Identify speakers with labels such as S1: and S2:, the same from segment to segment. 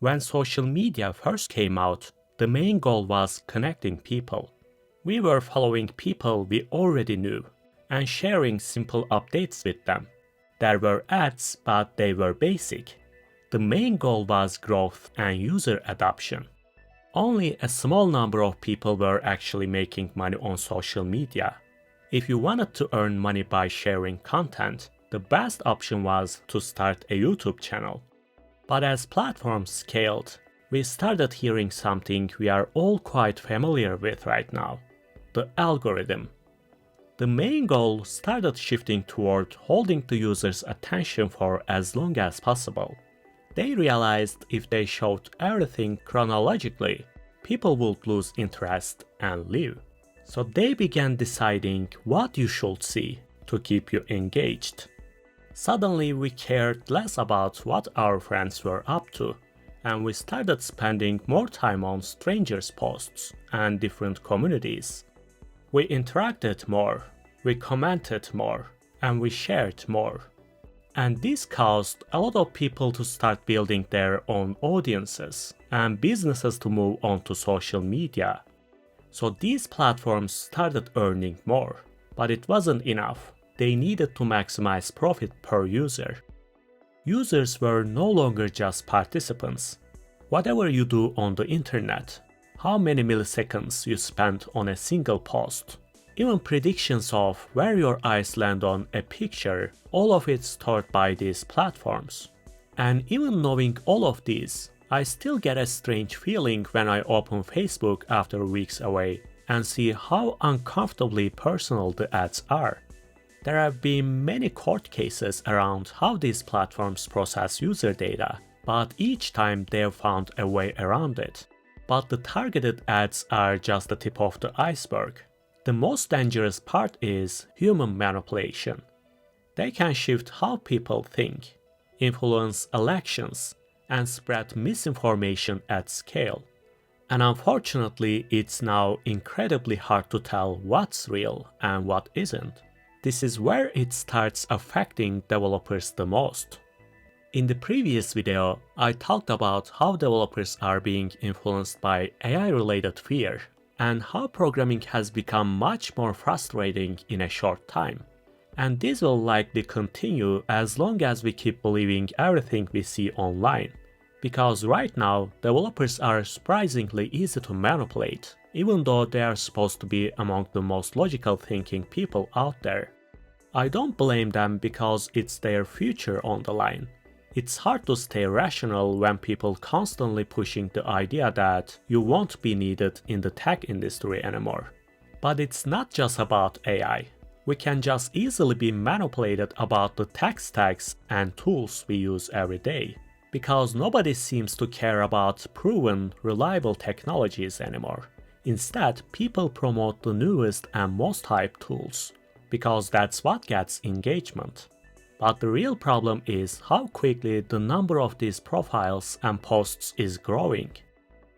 S1: When social media first came out, the main goal was connecting people. We were following people we already knew and sharing simple updates with them. There were ads, but they were basic. The main goal was growth and user adoption. Only a small number of people were actually making money on social media. If you wanted to earn money by sharing content, the best option was to start a YouTube channel. But as platforms scaled, we started hearing something we are all quite familiar with right now: the algorithm. The main goal started shifting toward holding the user's attention for as long as possible. They realized if they showed everything chronologically, people would lose interest and leave. So they began deciding what you should see to keep you engaged. Suddenly we cared less about what our friends were up to, and we started spending more time on strangers' posts and different communities. We interacted more, we commented more, and we shared more. And this caused a lot of people to start building their own audiences and businesses to move on to social media. So these platforms started earning more, but it wasn't enough. They needed to maximize profit per user. Users were no longer just participants. Whatever you do on the internet, how many milliseconds you spend on a single post, even predictions of where your eyes land on a picture, all of it stored by these platforms. And even knowing all of these, I still get a strange feeling when I open Facebook after weeks away and see how uncomfortably personal the ads are. There have been many court cases around how these platforms process user data, but each time they have found a way around it. But the targeted ads are just the tip of the iceberg. The most dangerous part is human manipulation. They can shift how people think, influence elections, and spread misinformation at scale. And unfortunately, it's now incredibly hard to tell what's real and what isn't. This is where it starts affecting developers the most. In the previous video, I talked about how developers are being influenced by AI-related fear and how programming has become much more frustrating in a short time. And this will likely continue as long as we keep believing everything we see online. Because right now, developers are surprisingly easy to manipulate, even though they are supposed to be among the most logical thinking people out there. I don't blame them because it's their future on the line. It's hard to stay rational when people constantly pushing the idea that you won't be needed in the tech industry anymore. But it's not just about AI. We can just easily be manipulated about the tech stacks and tools we use every day, because nobody seems to care about proven, reliable technologies anymore. Instead, people promote the newest and most hyped tools, because that's what gets engagement. But the real problem is how quickly the number of these profiles and posts is growing.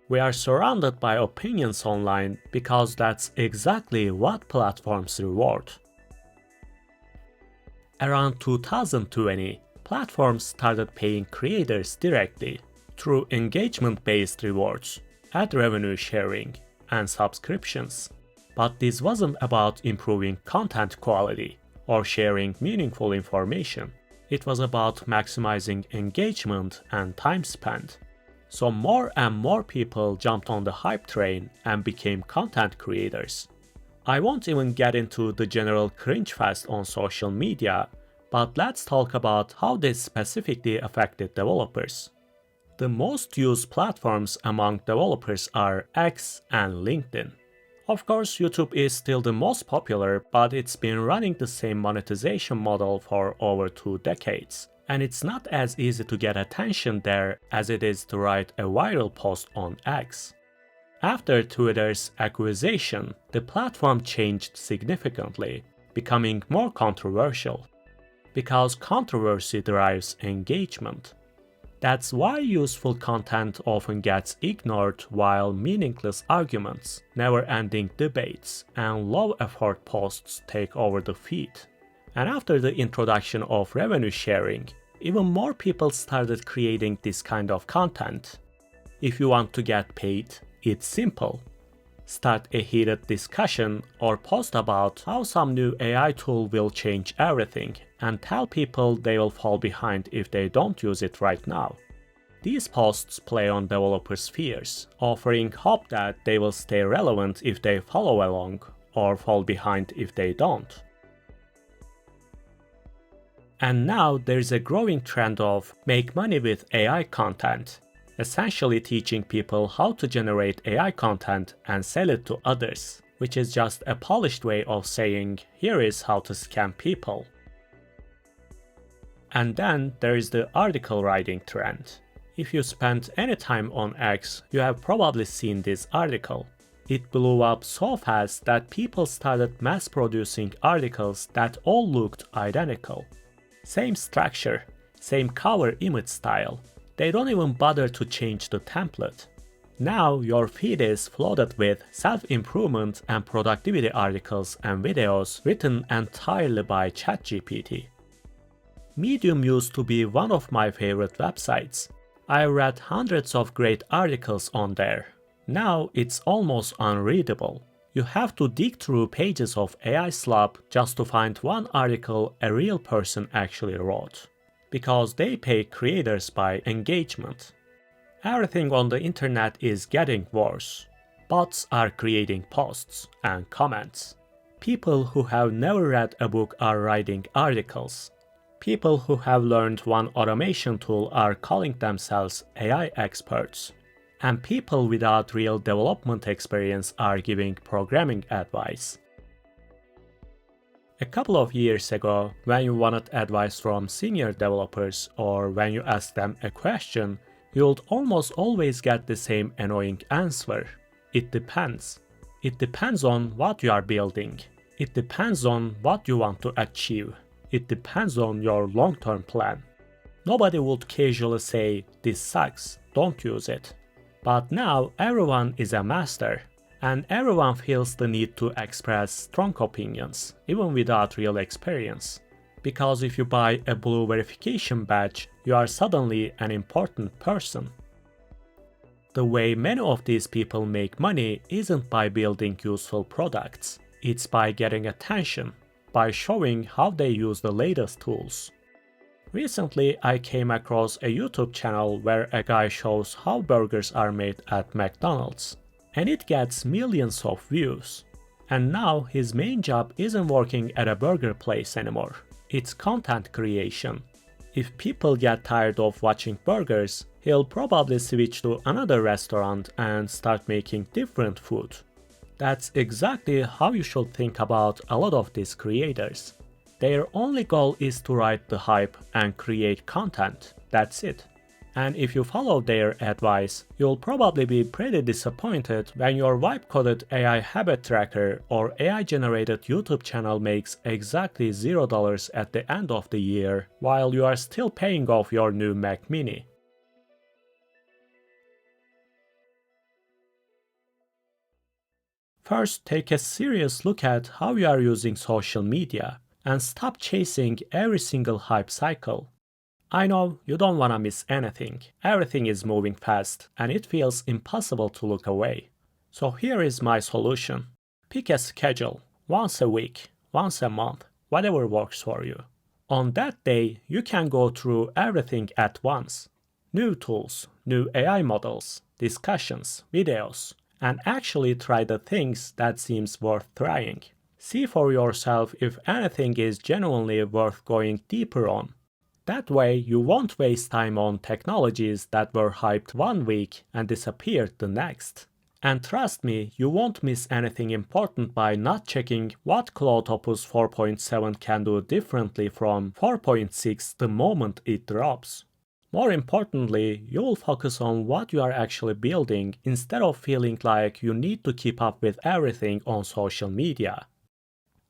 S1: We are surrounded by opinions online because that's exactly what platforms reward. Around 2020, platforms started paying creators directly through engagement-based rewards, ad revenue sharing, and subscriptions. But this wasn't about improving content quality or sharing meaningful information. It was about maximizing engagement and time spent. So more and more people jumped on the hype train and became content creators. I won't even get into the general cringe fest on social media, but let's talk about how this specifically affected developers. The most used platforms among developers are X and LinkedIn. Of course, YouTube is still the most popular, but it's been running the same monetization model for over 2 decades, and it's not as easy to get attention there as it is to write a viral post on X. After Twitter's acquisition, the platform changed significantly, becoming more controversial. Because controversy drives engagement. That's why useful content often gets ignored while meaningless arguments, never-ending debates, and low-effort posts take over the feed. And after the introduction of revenue sharing, even more people started creating this kind of content. If you want to get paid, it's simple. Start a heated discussion or post about how some new AI tool will change everything and tell people they will fall behind if they don't use it right now. These posts play on developers' fears, offering hope that they will stay relevant if they follow along or fall behind if they don't. And now there's a growing trend of make money with AI content, essentially teaching people how to generate AI content and sell it to others, which is just a polished way of saying here is how to scam people. And then there is the article writing trend. If you spent any time on X, you have probably seen this article. It blew up so fast that people started mass producing articles that all looked identical. Same structure, same cover image style. They don't even bother to change the template. Now your feed is flooded with self-improvement and productivity articles and videos written entirely by ChatGPT. Medium used to be one of my favorite websites. I read hundreds of great articles on there. Now it's almost unreadable. You have to dig through pages of AI slop just to find one article a real person actually wrote. Because they pay creators by engagement. Everything on the internet is getting worse. Bots are creating posts and comments. People who have never read a book are writing articles. People who have learned one automation tool are calling themselves AI experts. And people without real development experience are giving programming advice. A couple of years ago, when you wanted advice from senior developers or when you asked them a question, you'd almost always get the same annoying answer. It depends. It depends on what you are building. It depends on what you want to achieve. It depends on your long-term plan. Nobody would casually say, "This sucks, don't use it." But now everyone is a master, and everyone feels the need to express strong opinions, even without real experience. Because if you buy a blue verification badge, you are suddenly an important person. The way many of these people make money isn't by building useful products, it's by getting attention, by showing how they use the latest tools. Recently, I came across a YouTube channel where a guy shows how burgers are made at McDonald's, and it gets millions of views. And now his main job isn't working at a burger place anymore, it's content creation. If people get tired of watching burgers, he'll probably switch to another restaurant and start making different food. That's exactly how you should think about a lot of these creators. Their only goal is to ride the hype and create content, that's it. And if you follow their advice, you'll probably be pretty disappointed when your vibe-coded AI habit tracker or AI-generated YouTube channel makes exactly $0 at the end of the year, while you are still paying off your new Mac Mini. First, take a serious look at how you are using social media. And stop chasing every single hype cycle. I know you don't wanna miss anything, everything is moving fast and it feels impossible to look away. So here is my solution. Pick a schedule, once a week, once a month, whatever works for you. On that day, you can go through everything at once. New tools, new AI models, discussions, videos, and actually try the things that seems worth trying. See for yourself if anything is genuinely worth going deeper on. That way you won't waste time on technologies that were hyped one week and disappeared the next. And trust me, you won't miss anything important by not checking what Cloud Opus 4.7 can do differently from 4.6 the moment it drops. More importantly, you'll focus on what you are actually building instead of feeling like you need to keep up with everything on social media.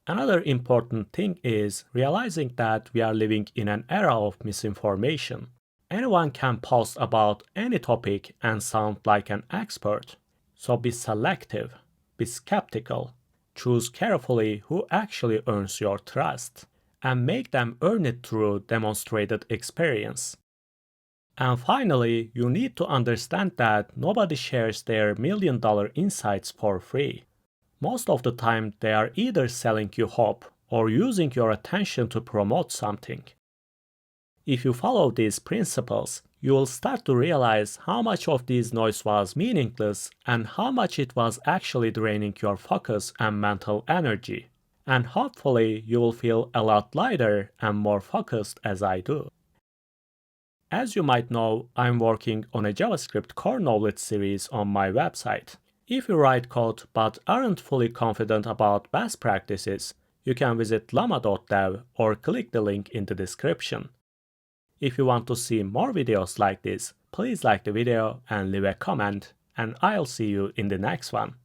S1: Another important thing is realizing that we are living in an era of misinformation. Anyone can post about any topic and sound like an expert. So be selective, be skeptical, choose carefully who actually earns your trust, and make them earn it through demonstrated experience. And finally, you need to understand that nobody shares their $1,000,000 insights for free. Most of the time, they are either selling you hope or using your attention to promote something. If you follow these principles, you will start to realize how much of this noise was meaningless and how much it was actually draining your focus and mental energy. And hopefully, you will feel a lot lighter and more focused as I do. As you might know, I'm working on a JavaScript core knowledge series on my website. If you write code but aren't fully confident about best practices, you can visit Lama.dev or click the link in the description. If you want to see more videos like this, please like the video and leave a comment, and I'll see you in the next one.